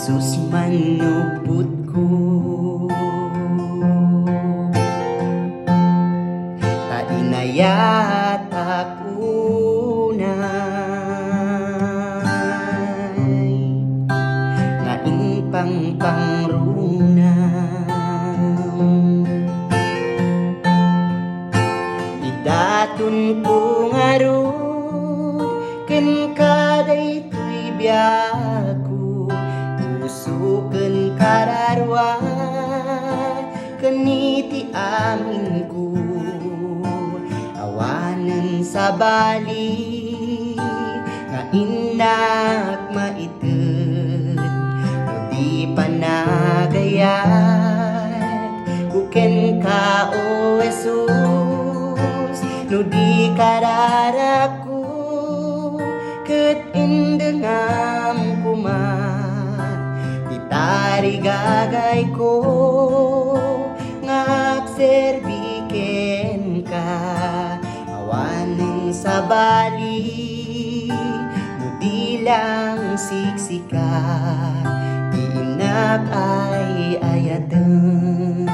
Jesus manupod ko, tainayat akunay nga inpang pangrunang idatun ko nga ron ken kaday tuy biyago usuken kararwa keniti amin ko awanen sa bali nga inak maited no di panagayat kuken ka o Jesus no di kararaku ket indengam kumat ditari gagay ko ngak serbiken ka awanen sa bali no di lang siksika inak ay ayaten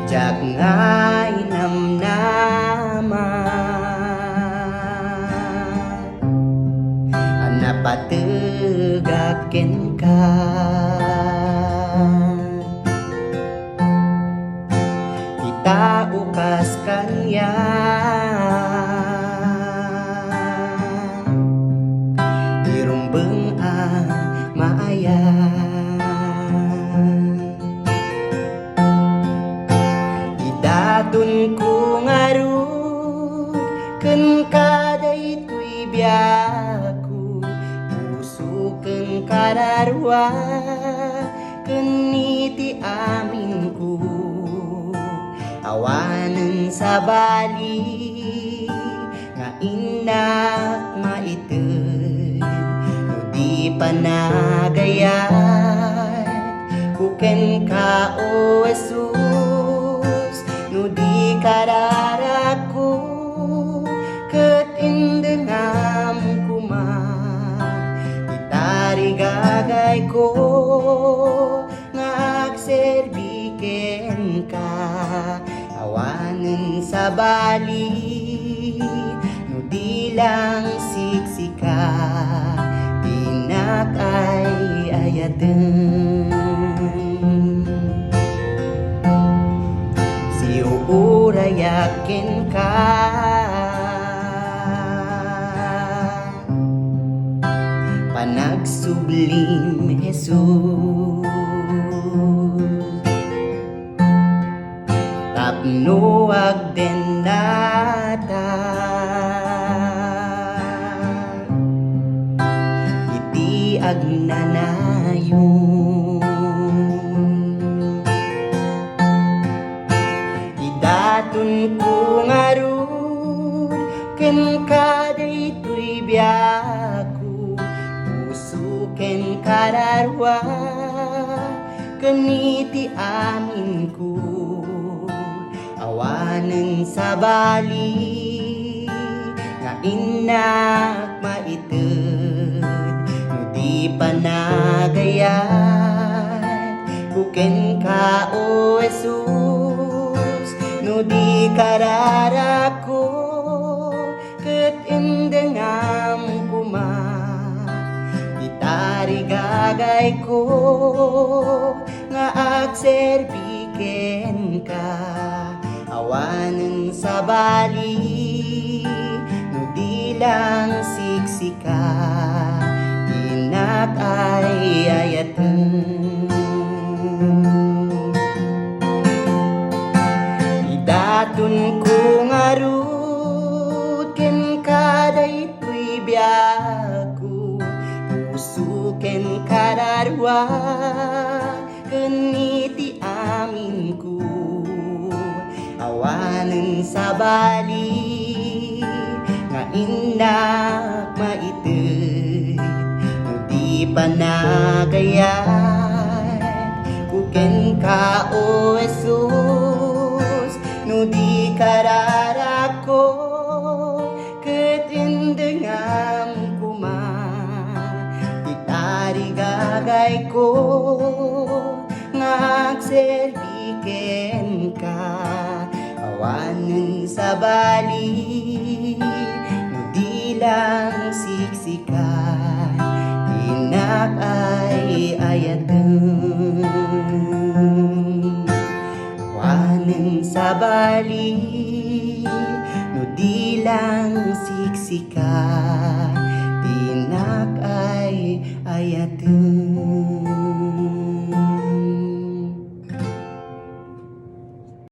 jak ngay namnama anapategaken ka kita ukas kanya irumbeng maaya idatun ko ngarud ken kaday tuy biyaku usuken kararwa keniti amin ko awanen sa bali nga inak maited no di panagayat kuken ka o Jesus no di kararaku ket indengam kumat ditari gagay ko ngak serbiken ka awanen sa bali no di lang siksika inak ay ayaten si uurayaken ka panagsublim Jesus tapno agden nata iti agnanayon idatun ko ngarud ken kaday tuy biyaku usuken kararwa keniti amin ko awanen sa bali nga inak maited no di panagayat kuken ka o Jesus no di kararako ket indengam kumat ditari gagay ko nga agserbiken ka awanen sa bali no di lang siksika inak ay ayaten idatun ko ngarud ken kaday tuy biyaku usuken kararwa keniti amin ko awanen sa bali nga inak maited no di panagayat kuken ka o Jesus no di kararako ket indengam kumat balay ko ngagserbiken ka awanen sa bali no di lang siksikan inak ay ayaten awanen sa bali no di lang siksika tinak ay ayaten